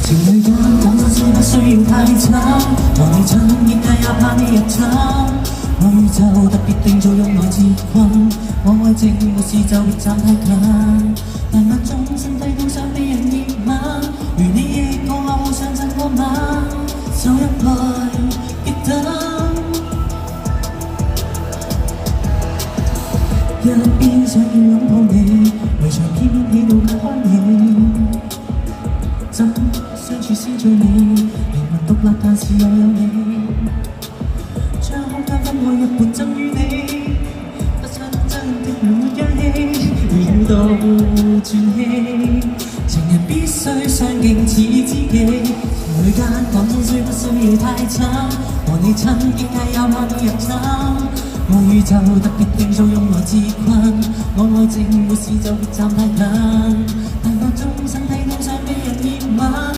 情侶間講真說不需要太慘，和你親熱但也怕你入侵。我宇宙特別定做用來自困，我愛情沒事就別站太近。但眼中身體都想被人熱吻，如你亦我好想親過吻，走入來別等。一邊想要擁抱你，圍牆偏偏起到隔開你。怎相處先最美？靈魂獨立，但是又有你。將空間分開一半贈予你，不親真的沒氧氣，繞到轉氣。情人必須相敬似知己，情侶間講真雖不需要太慘，和你親熱但也怕你入侵。我宇宙特別定做用來自困，我愛情沒事就別站太近。